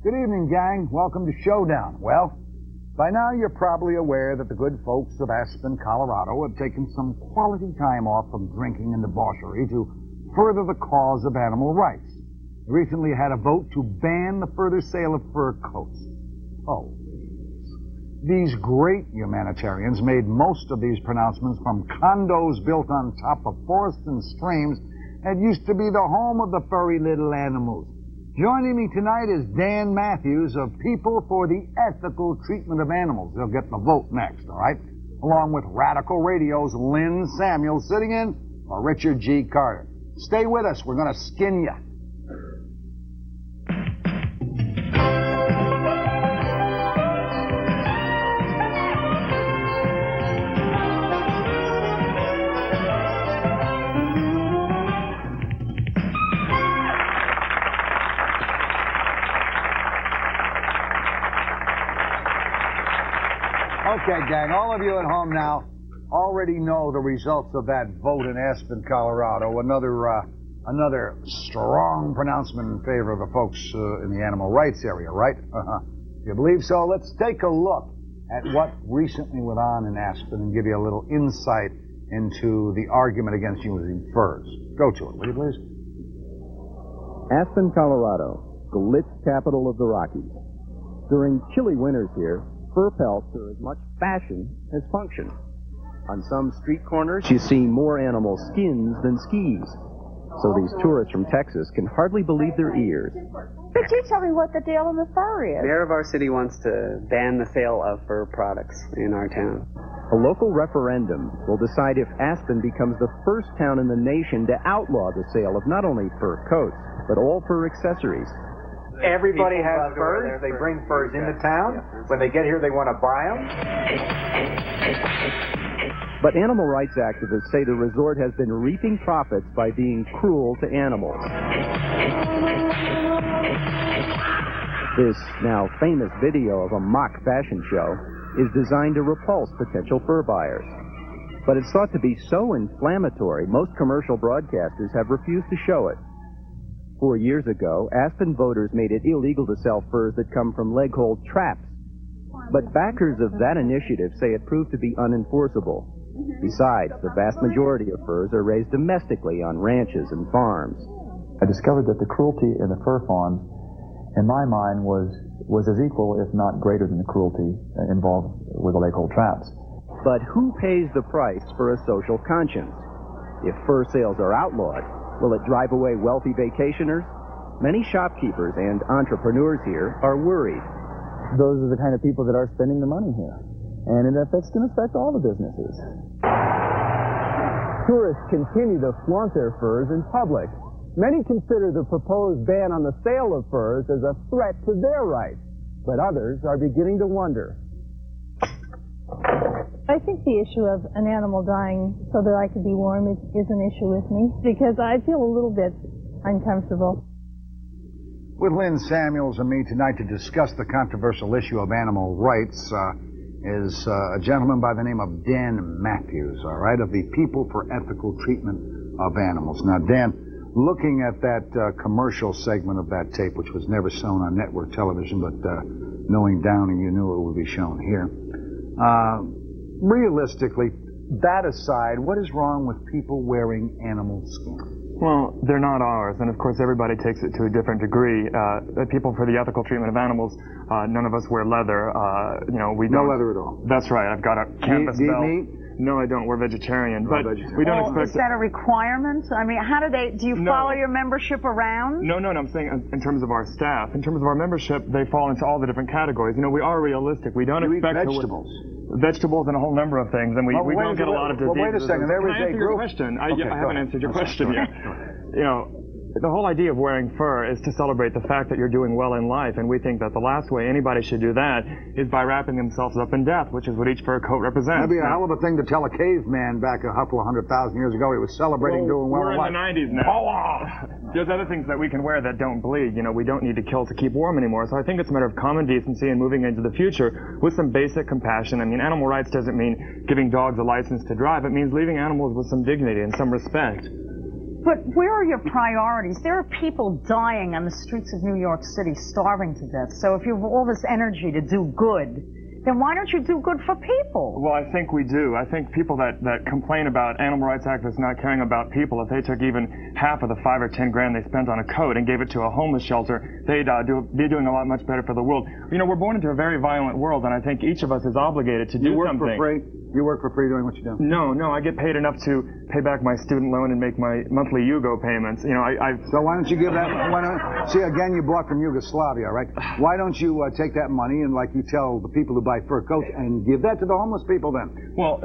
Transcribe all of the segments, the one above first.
Good evening, gang. Welcome to Showdown. Well, by now you're probably aware that the good folks of Aspen, Colorado have taken some quality time off from drinking and debauchery to further the cause of animal rights. They recently had a vote to ban the further sale of fur coats. Oh, these great humanitarians made most of these pronouncements from condos built on top of forests and streams that used to be the home of the furry little animals. Joining me tonight is Dan Mathews of People for the Ethical Treatment of Animals. They'll get the vote next, all right? Along with Radical Radio's Lynn Samuels sitting in for Richard G. Carter. Stay with us. We're going to skin you. Okay, gang, all of you at home now already know the results of that vote in Aspen, Colorado. Another strong pronouncement in favor of the folks in the animal rights area, right? If you believe so, let's take a look at what recently went on in Aspen and give you a little insight into the argument against using furs. Go to it, will you please? Aspen, Colorado, the lit capital of the Rockies. During chilly winters here, fur pelts are as much fashion as function. On some street corners, you see more animal skins than skis. So these tourists from Texas can hardly believe their ears. Could you tell me what the deal in the fur is? The mayor of our city wants to ban the sale of fur products in our town. A local referendum will decide if Aspen becomes the first town in the nation to outlaw the sale of not only fur coats, but all fur accessories. Everybody has furs. They bring furs into town. When they get here, they want to buy them. But animal rights activists say the resort has been reaping profits by being cruel to animals. This now famous video of a mock fashion show is designed to repulse potential fur buyers. But it's thought to be so inflammatory, most commercial broadcasters have refused to show it. 4 years ago, Aspen voters made it illegal to sell furs that come from leg-hold traps. But backers of that initiative say it proved to be unenforceable. Besides, the vast majority of furs are raised domestically on ranches and farms. I discovered that the cruelty in the fur farms, in my mind, was as equal, if not greater than the cruelty involved with the leg-hold traps. But who pays the price for a social conscience? If fur sales are outlawed, will it drive away wealthy vacationers? Many shopkeepers and entrepreneurs here are worried. Those are the kind of people that are spending the money here. And it's going to affect all the businesses. Tourists continue to flaunt their furs in public. Many consider the proposed ban on the sale of furs as a threat to their rights, but others are beginning to wonder. I think the issue of an animal dying so that I could be warm is an issue with me, because I feel a little bit uncomfortable. With Lynn Samuels and me tonight to discuss the controversial issue of animal rights is a gentleman by the name of Dan Mathews, all right, of the People for Ethical Treatment of Animals. Now, Dan, looking at that commercial segment of that tape, which was never shown on network television, but knowing Downey, you knew it would be shown here. Realistically, that aside, what is wrong with people wearing animal skin? Well, they're not ours, and of course everybody takes it to a different degree. People for the ethical treatment of animals, none of us wear leather. We don't. No leather at all. That's right. I've got a canvas Do you belt. eat meat? No, I don't. We're vegetarian, but vegetarian. we don't expect. Is that a requirement? I mean, do you follow your membership around? No, I'm saying in terms of our staff. In terms of our membership, they fall into all the different categories. We are realistic. We don't expect vegetables. Vegetables and a whole number of things, and we don't get a lot of diseases. Well, wait a second. There is a group. Question. I haven't answered your question yet. The whole idea of wearing fur is to celebrate the fact that you're doing well in life, and we think that the last way anybody should do that is by wrapping themselves up in death, which is what each fur coat represents. That'd be a hell of a thing to tell a caveman back a couple of 100,000 years ago. He was celebrating doing well in life. We're in the 90s now. There's other things that we can wear that don't bleed. We don't need to kill to keep warm anymore. So I think it's a matter of common decency and moving into the future with some basic compassion. I mean, animal rights doesn't mean giving dogs a license to drive. It means leaving animals with some dignity and some respect. But where are your priorities? There are people dying on the streets of New York City, starving to death. So if you have all this energy to do good, then why don't you do good for people? Well, I think we do. I think people that complain about animal rights activists not caring about people, if they took even half of the $5 or $10 grand they spent on a coat and gave it to a homeless shelter, they'd be doing a lot much better for the world. You know, we're born into a very violent world, and I think each of us is obligated to do something. You work for free? You work for free doing what you do? No, I get paid enough to pay back my student loan and make my monthly Yugo payments. You know, So why don't you give that? See, again, you bought from Yugoslavia, right? Why don't you take that money and, like you tell the people who buy fur coats, and give that to the homeless people then? Well,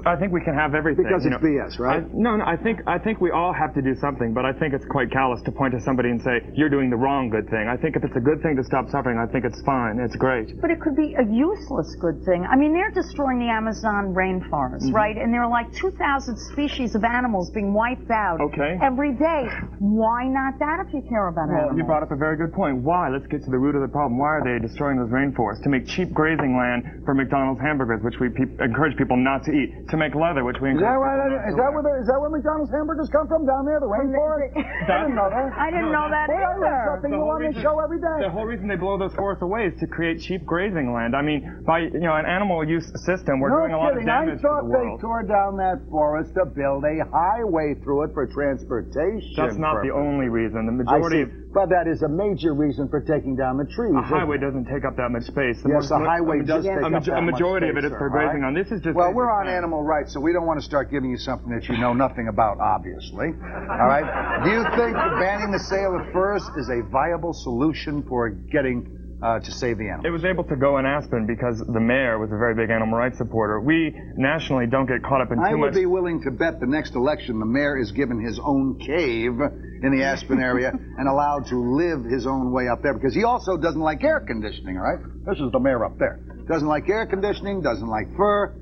I think we can have everything. Because it's BS, right? No, I think we all have to do something, but I think it's quite callous to point to somebody and say, you're doing the wrong good thing. I think if it's a good thing to stop suffering, I think it's fine. It's great. But it could be a useless good thing. I mean, they're destroying the Amazon rainforest, right? And there are like 2,000 species of animals being wiped out every day. Why not that if you care about animals? Well, you brought up a very good point. Why? Let's get to the root of the problem. Why are they destroying those rainforests? To make cheap grazing land for McDonald's hamburgers, which we encourage people not to eat. To make leather, which we encourage. Is that right? Is that where McDonald's hamburgers come from? Down there, the rainforest? I didn't know that. I didn't know that either. I learn something new on this show every day. The whole reason they blow those forests away is to create cheap grazing land. I mean, by an animal use system, we're doing a lot of damage to the world. They tore down that forest to build a highway through it for transportation. That's not the only reason. The majority. But that is a major reason for taking down the trees. A highway doesn't take up that much space. Yes, a highway does take up that much space. A majority of it is for grazing on. This is just. Well, we're on animal rights, so we don't want to start giving you something that you know nothing about, obviously. All right? Do you think banning the sale of furs is a viable solution for getting to save the animals? It was able to go in Aspen because the mayor was a very big animal rights supporter. We nationally don't get caught up in too much. I would be willing to bet the next election the mayor is given his own cave in the Aspen area and allowed to live his own way up there, because he also doesn't like air conditioning, all right? This is the mayor up there. Doesn't like air conditioning, doesn't like fur.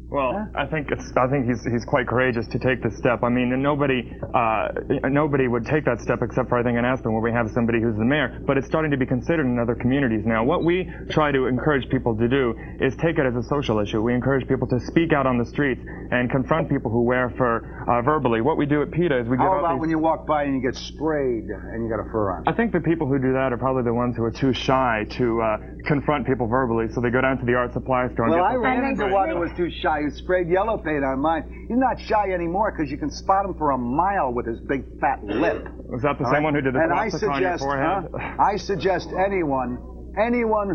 Well, I think he's quite courageous to take this step. I mean, nobody would take that step except for, I think, in Aspen, where we have somebody who's the mayor. But it's starting to be considered in other communities now. What we try to encourage people to do is take it as a social issue. We encourage people to speak out on the streets and confront people who wear fur verbally. What we do at PETA is we give out How about when you walk by and you get sprayed and you got a fur on? I think the people who do that are probably the ones who are too shy to confront people verbally, so they go down to the art supply store and I ran into one who was too shy, who sprayed yellow paint on mine. He's not shy anymore because you can spot him for a mile with his big fat lip. Was that the same one who did the swastika on your forehead? I suggest anyone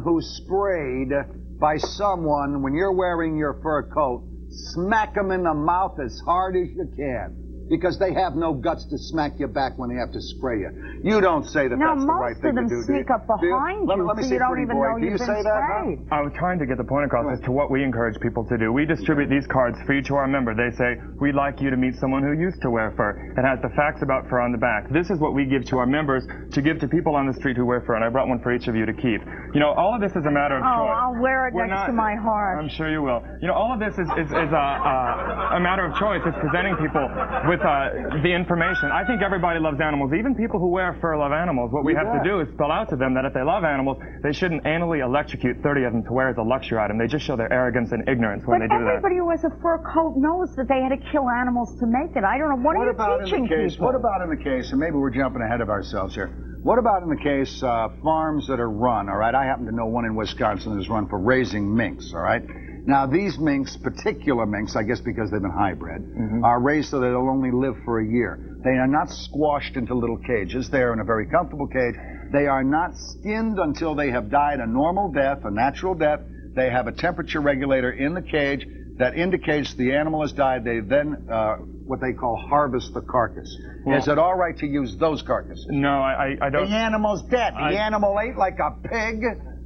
who's sprayed by someone when you're wearing your fur coat, smack them in the mouth as hard as you can. Because they have no guts to smack you back when they have to spray you. You don't say that that's the right thing to do. No, most of them sneak up behind you, so you don't even know you've been sprayed. I was trying to get the point across as to what we encourage people to do. We distribute these cards free to our member. They say, we'd like you to meet someone who used to wear fur. It has the facts about fur on the back. This is what we give to our members to give to people on the street who wear fur, and I brought one for each of you to keep. You know, all of this is a matter of choice. I'll wear it next to my heart. I'm sure you will. You know, all of this is a matter of choice. It's presenting people with the information. I think everybody loves animals. Even people who wear fur love animals. What we have to do is spell out to them that if they love animals, they shouldn't annually electrocute 30 of them to wear as a luxury item. They just show their arrogance and ignorance when they do that. But everybody who has a fur coat knows that they had to kill animals to make it. I don't know. What are you teaching people? What about in the case, and maybe we're jumping ahead of ourselves here, what about in the case farms that are run, all right? I happen to know one in Wisconsin that is run for raising minks, all right? Now, these minks, particular minks, I guess because they've been hybrid, are raised so that they'll only live for a year. They are not squashed into little cages. They are in a very comfortable cage. They are not skinned until they have died a normal death, a natural death. They have a temperature regulator in the cage that indicates the animal has died. They then, what they call, harvest the carcass. Well, is it all right to use those carcasses? No, I don't. The animal's dead. The animal ate like a pig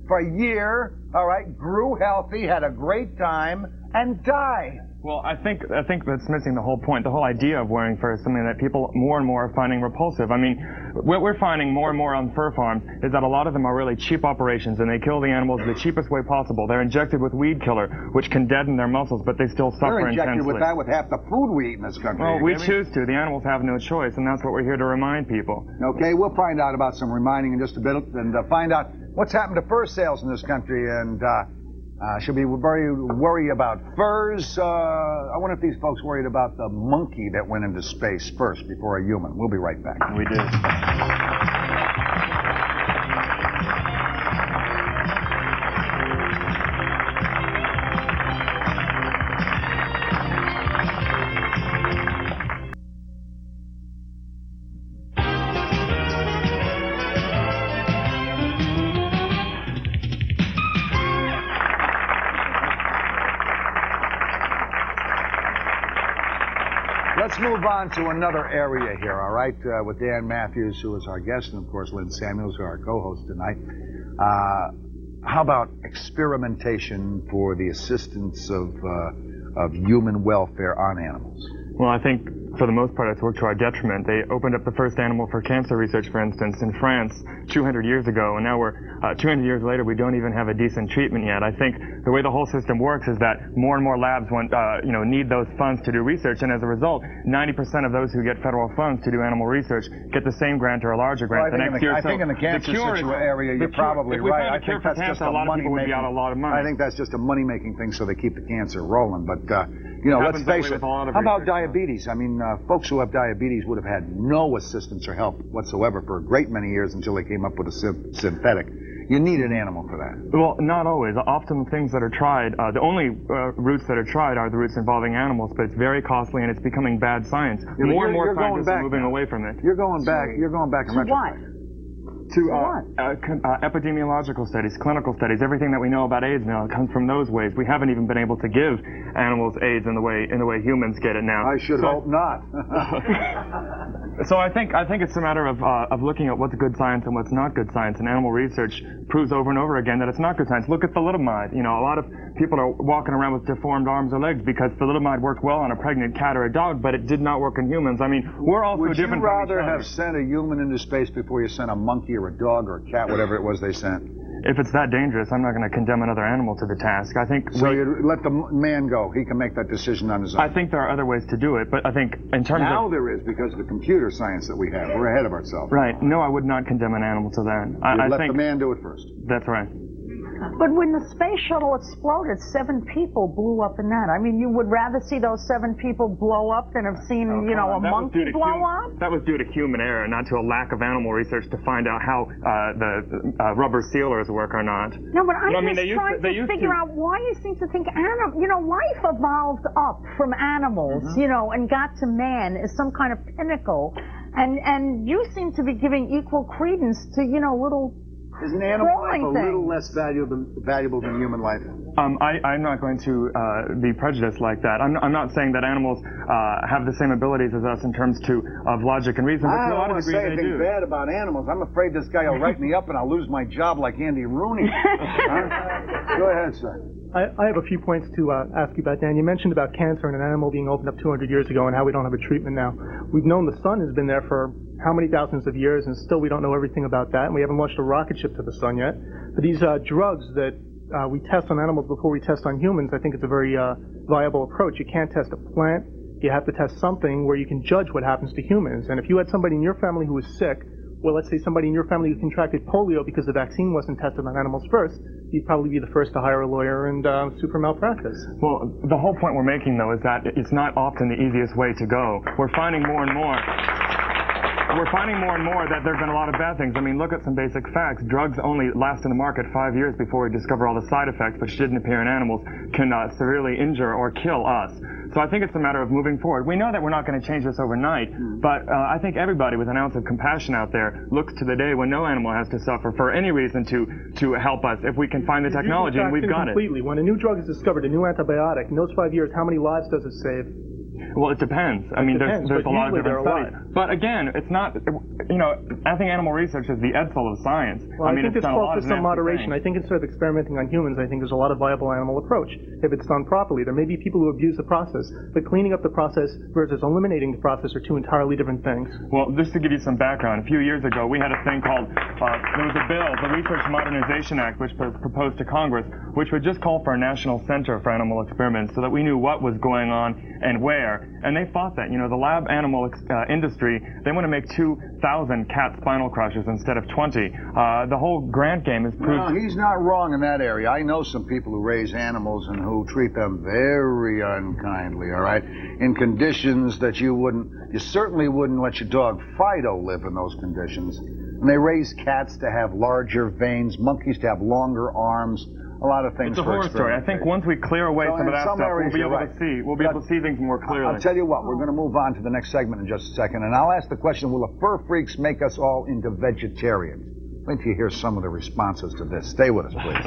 for a year, all right, grew healthy, had a great time, and died. Well, I think that's missing the whole point. The whole idea of wearing fur is something that people more and more are finding repulsive. I mean, what we're finding more and more on fur farms is that a lot of them are really cheap operations, and they kill the animals the cheapest way possible. They're injected with weed killer, which can deaden their muscles, but they still suffer intensely. They're injected with that with half the food we eat in this country. Well, we choose to. The animals have no choice, and that's what we're here to remind people. Okay, we'll find out about some reminding in just a bit, and find out what's happened to fur sales in this country, and Should we worry about furs? I wonder if these folks worried about the monkey that went into space first before a human. We'll be right back. We did. Let's move on to another area here, all right, with Dan Mathews, who is our guest, and of course Lynn Samuels, who are our co-host tonight. How about experimentation for the assistance of human welfare on animals? Well, I think for the most part it's worked to our detriment. They opened up the first animal for cancer research, for instance, in France 200 years ago, and now we're 200 years later, we don't even have a decent treatment yet. I think the way the whole system works is that more and more labs need those funds to do research, and as a result, 90% of those who get federal funds to do animal research get the same grant or a larger grant the next year. I think in the cancer area, you're probably right. I think that's just a money-making. A lot of money. I think that's just a money-making thing, so they keep the cancer rolling. But let's face it. How about diabetes? I mean, folks who have diabetes would have had no assistance or help whatsoever for a great many years until they came up with a synthetic. You need an animal for that. Well, not always. Often the things that are tried, the only routes that are tried are the routes involving animals, but it's very costly and it's becoming bad science. More and more scientists are moving away from it. You're going back in retrospect. What? To epidemiological studies, clinical studies, everything that we know about AIDS now comes from those ways. We haven't even been able to give animals AIDS in the way humans get it now. I should hope not. So I think it's a matter of looking at what's good science and what's not good science. And animal research proves over and over again that it's not good science. Look at thalidomide. You know, a lot of people are walking around with deformed arms or legs because thalidomide worked well on a pregnant cat or a dog, but it did not work in humans. I mean, we're all so different. Would you rather have sent a human into space before you sent a monkey or a dog or a cat, whatever it was they sent? If it's that dangerous, I'm not going to condemn another animal to the task. I think you let the man go. He can make that decision on his own. I think there are other ways to do it, but I think in terms of... Now there is, because of the computer science that we have. We're ahead of ourselves. Right. No, I would not condemn an animal to that. I let the man do it first. That's right. But when the space shuttle exploded, 7 people blew up in that. I mean, you would rather see those 7 people blow up than have seen, a monkey blow up? That was due to human error, not to a lack of animal research to find out how the rubber sealers work or not. No, but I'm just trying to figure out why you seem to think life evolved up from animals, and got to man as some kind of pinnacle. And you seem to be giving equal credence to, little... Is an animal life a little less valuable than human life? I'm not going to be prejudiced like that. I'm not saying that animals have the same abilities as us in terms of logic and reason. But I don't want to say anything bad about animals. I'm afraid this guy will write me up and I'll lose my job like Andy Rooney. Go ahead, sir. I have a few points to ask you about, Dan. You mentioned about cancer and an animal being opened up 200 years ago and how we don't have a treatment now. We've known the sun has been there for how many thousands of years, and still we don't know everything about that, and we haven't launched a rocket ship to the sun yet. But these drugs that we test on animals before we test on humans, I think it's a very viable approach. You can't test a plant. You have to test something where you can judge what happens to humans. And if you had somebody in your family who was sick, well, let's say somebody in your family who contracted polio because the vaccine wasn't tested on animals first, you'd probably be the first to hire a lawyer and super malpractice. Well, the whole point we're making, though, is that it's not often the easiest way to go. We're finding more and more that there have been a lot of bad things. I mean, look at some basic facts. Drugs only last in the market 5 years before we discover all the side effects, which didn't appear in animals, can severely injure or kill us. So I think it's a matter of moving forward. We know that we're not going to change this overnight, but I think everybody with an ounce of compassion out there looks to the day when no animal has to suffer for any reason to help us if we can find the technology, and we've got it. Completely. When a new drug is discovered, a new antibiotic, in those 5 years, how many lives does it save? Well, it depends. I mean, there's a lot of different studies. But again, it's not, I think animal research is the Edsel of science. Well, I think it's calls for some moderation. I think instead of experimenting on humans, I think there's a lot of viable animal approach. If it's done properly, there may be people who abuse the process, but cleaning up the process versus eliminating the process are two entirely different things. Well, just to give you some background, a few years ago, we had a thing called, there was a bill, the Research Modernization Act, which was proposed to Congress, which would just call for a national center for animal experiments so that we knew what was going on and where. And they fought that. The lab animal industry, they want to make 2,000 1,000 cat spinal crushes instead of 20. The whole grant game is proved... No, he's not wrong in that area. I know some people who raise animals and who treat them very unkindly, all right? In conditions that you certainly wouldn't let your dog Fido live in those conditions. And they raise cats to have larger veins, monkeys to have longer arms, a lot of things. It's a horror story. I think once we clear away some of that stuff, we'll be able to see things more clearly. I'll tell you what, we're going to move on to the next segment in just a second, and I'll ask the question, will the fur freaks make us all into vegetarians? Wait till you hear some of the responses to this. Stay with us, please.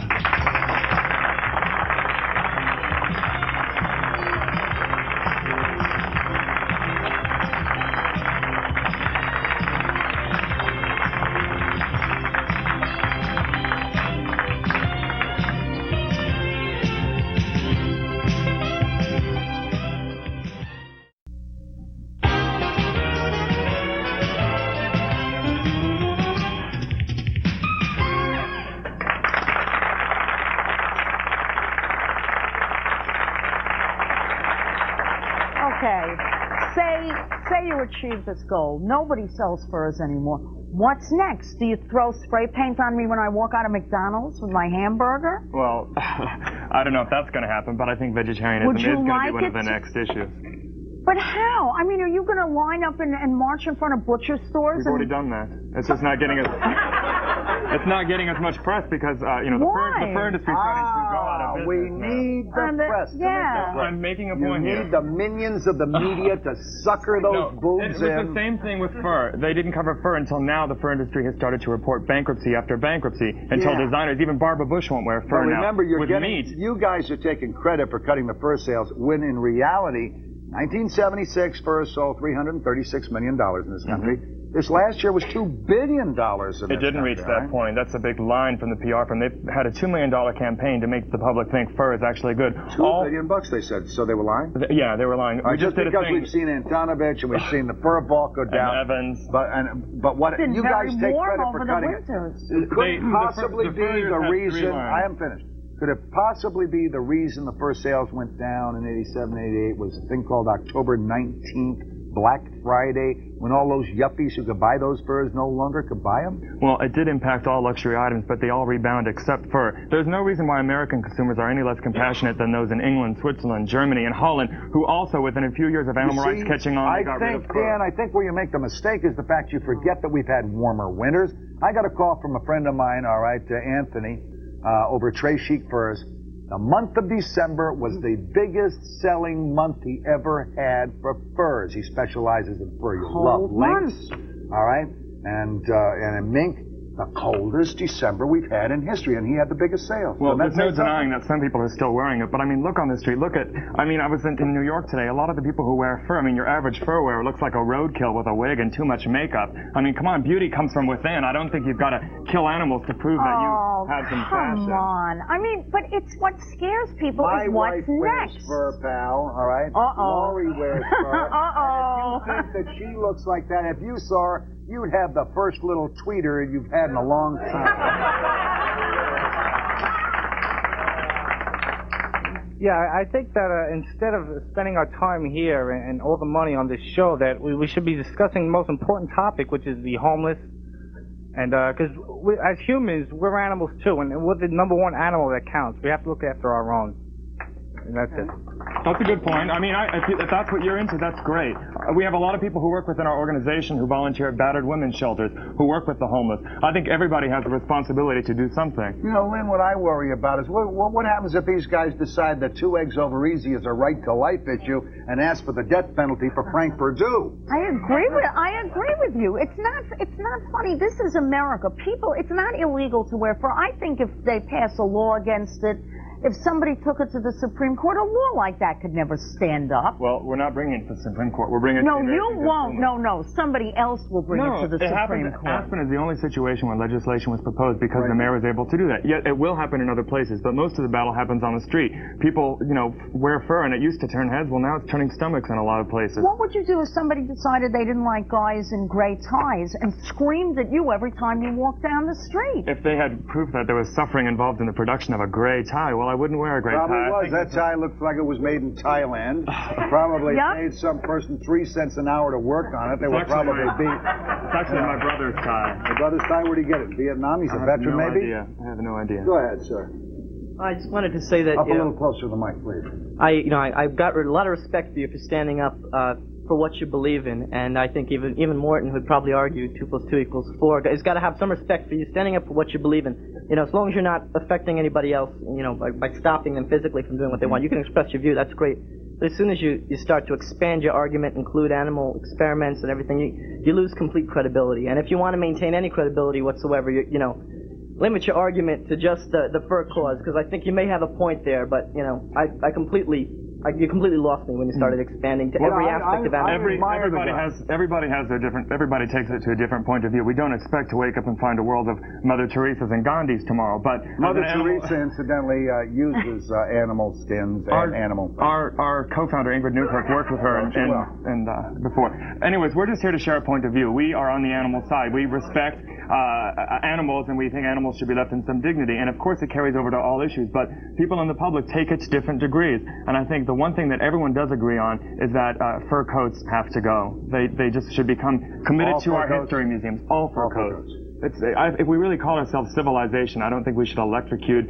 Say you achieve this goal. Nobody sells furs anymore. What's next? Do you throw spray paint on me when I walk out of McDonald's with my hamburger? Well, I don't know if that's going to happen, but I think vegetarianism is going to be one of the next issues. But how? I mean, are you going to line up and march in front of butcher stores? We've already done that. It's just not getting it's not getting as much press because the fur industry is starting to go out of business. We need the press. Yeah. I'm making a point here. You need the minions of the media to sucker those boobs in. It was the same thing with fur. They didn't cover fur until now. The fur industry has started to report bankruptcy after bankruptcy until designers, even Barbara Bush won't wear fur now. Remember, meat. You guys are taking credit for cutting the fur sales when in reality, 1976 fur sold $336 million in this country. This last year was $2 billion in this It didn't reach that point. That's a big line from the PR firm. They had a $2 million campaign to make the public think fur is actually good. $2 billion, they said. So they were lying? Yeah, they were lying. Just because we've seen Antonovich and we've seen the fur bulk go down. And Evans. But what you guys take credit for cutting it. Could it possibly be the reason... I am finished. Could it possibly be the reason the fur sales went down in 87, 88 was a thing called October 19th, Black Friday, when all those yuppies who could buy those furs no longer could buy them? Well, it did impact all luxury items, but they all rebound except fur. There's no reason why American consumers are any less compassionate than those in England, Switzerland, Germany, and Holland, who also, within a few years of animal rights catching on, got rid of fur. Dan, I think where you make the mistake is the fact you forget that we've had warmer winters. I got a call from a friend of mine, Anthony, over Trey Chic Furs. The month of December was the biggest selling month he ever had for furs. He specializes in fur. You love lynx, all right, and in mink. The coldest December we've had in history, and he had the biggest sales. Well, there's no denying that some people are still wearing it, but I mean, look on the street. I was in New York today. A lot of the people who wear fur, your average fur wearer looks like a roadkill with a wig and too much makeup. I mean, come on, beauty comes from within. I don't think you've got to kill animals to prove that you have some fashion. Come on. I mean, but it's what scares people is what's next. My wife wears fur, pal, all right? Lori wears fur. Uh-oh. And if you think that she looks like that, if you saw her, you'd have the first little tweeter you've had in a long time. Yeah, I think that instead of spending our time here and all the money on this show, that we should be discussing the most important topic, which is the homeless. And because as humans, we're animals too, and we're the number one animal that counts. We have to look after our own. And that's it. That's a good point. If that's what you're into, that's great. We have a lot of people who work within our organization who volunteer at battered women's shelters, who work with the homeless. I think everybody has a responsibility to do something. Lynn, what I worry about is what happens if these guys decide that 2 eggs over easy is a right to life issue and ask for the death penalty for Frank Perdue? I agree with you. It's not funny. This is America. It's not illegal to wear fur. I think if they pass a law against it, if somebody took it to the Supreme Court, a law like that could never stand up. Well, we're not bringing it to the Supreme Court. We're bringing it to the... No, you won't. No. Somebody else will bring it to the Supreme Court. Aspen is the only situation where legislation was proposed because the mayor was able to do that. Yet it will happen in other places, but most of the battle happens on the street. People, wear fur, and it used to turn heads. Well, now it's turning stomachs in a lot of places. What would you do if somebody decided they didn't like guys in gray ties and screamed at you every time you walked down the street? If they had proof that there was suffering involved in the production of a gray tie, well, I wouldn't wear a gray Probably tie. was. That tie looks like it was made in Thailand. Probably paid some person 3 cents an hour to work on it. They were probably beat. It's actually my brother's tie. Your brother's tie? Where'd he get it? Vietnam? He's a veteran, maybe? I have no idea. Go ahead, sir. I just wanted to say that Up a little closer to the mic, please. I've got a lot of respect for you for standing up for what you believe in, and I think even Morton would probably argue 2 + 2 = 4. He's got to have some respect for you standing up for what you believe in. As long as you're not affecting anybody else, by stopping them physically from doing what they want, you can express your view. That's great. But as soon as you start to expand your argument, include animal experiments and everything, you lose complete credibility. And if you want to maintain any credibility whatsoever, limit your argument to just the fur cause, because I think you may have a point there, but you completely lost me when you started expanding to every aspect of animal. Everybody takes it to a different point of view. We don't expect to wake up and find a world of Mother Teresa's and Gandhis tomorrow, but Mother Teresa incidentally uses animal skins and animal. Our co-founder Ingrid Newkirk worked with her and before. Anyways, we're just here to share a point of view. We are on the animal side. We respect animals, and we think animals should be left in some dignity. And of course, it carries over to all issues. But people in the public take it to different degrees. And I think the one thing that everyone does agree on is that fur coats have to go. They just should become committed to our history museums. All fur coats. If we really call ourselves civilization, I don't think we should electrocute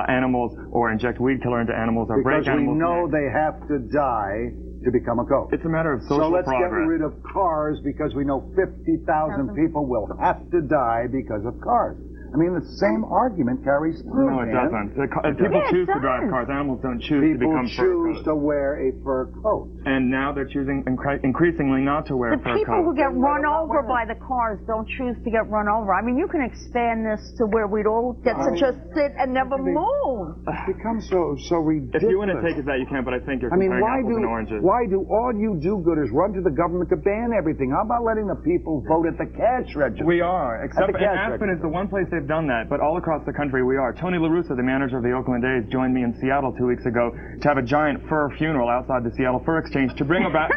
animals or inject weed killer into animals or break animals. Because we know they have to die to become a coat. It's a matter of social progress. So let's get rid of cars because we know 50,000 people will have to die because of cars. I mean, the same argument carries through. No, it doesn't. People choose to drive cars. Animals don't choose to become fur coats. People choose to wear a fur coat. And now they're choosing increasingly not to wear fur coats. The people who get run over by the cars don't choose to get run over. I mean, you can expand this to where we'd all get to just sit and never move. It becomes so ridiculous. If you want to take it that, you can, but I think you're comparing apples and oranges. Why do all you do-gooders run to the government to ban everything? How about letting the people vote at the cash register? We are. Except Aspen is the one place they've done that, but all across the country we are. Tony La Russa, the manager of the Oakland A's, joined me in Seattle 2 weeks ago to have a giant fur funeral outside the Seattle Fur Exchange to bring about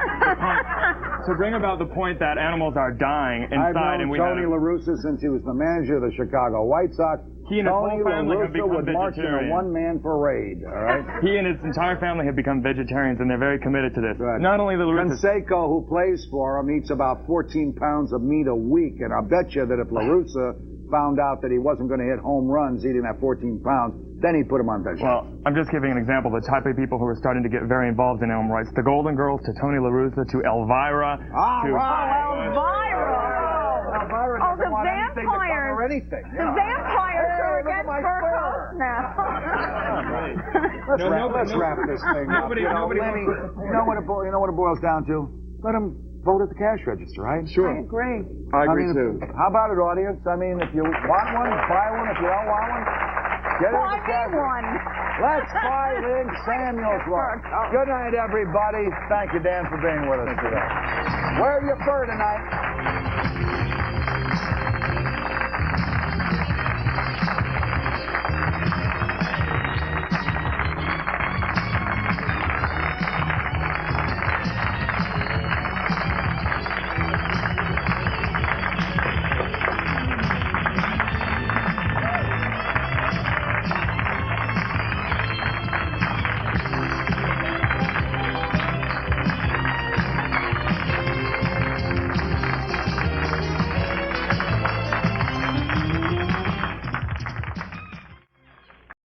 the point that animals are dying inside. I've known Tony La Russa since he was the manager of the Chicago White Sox. He and his whole family have become would march in a one-man parade, all right? He and his entire family have become vegetarians, and they're very committed to this. Right. Not only the La Russa... Canseco, who plays for him, eats about 14 pounds of meat a week, and I bet you that if La Russa found out that he wasn't going to hit home runs eating that 14 pounds, then he'd put him on vegetarian. Well, I'm just giving an example of the type of people who are starting to get very involved in animal rights. The Golden Girls, to Tony La Russa, to Elvira, Oh, the vampires. Anything. The vampires are against fur coats now. Let's wrap this thing up. You know what it boils down to? Let them vote at the cash register, right? Sure. I agree. I agree too. How about it, audience? I mean, if you want one, buy one. If you don't want one, get it at the cash register. Let's buy Lynn Samuels one. Good night, everybody. Thank you, Dan, for being with us today. Wear your fur tonight.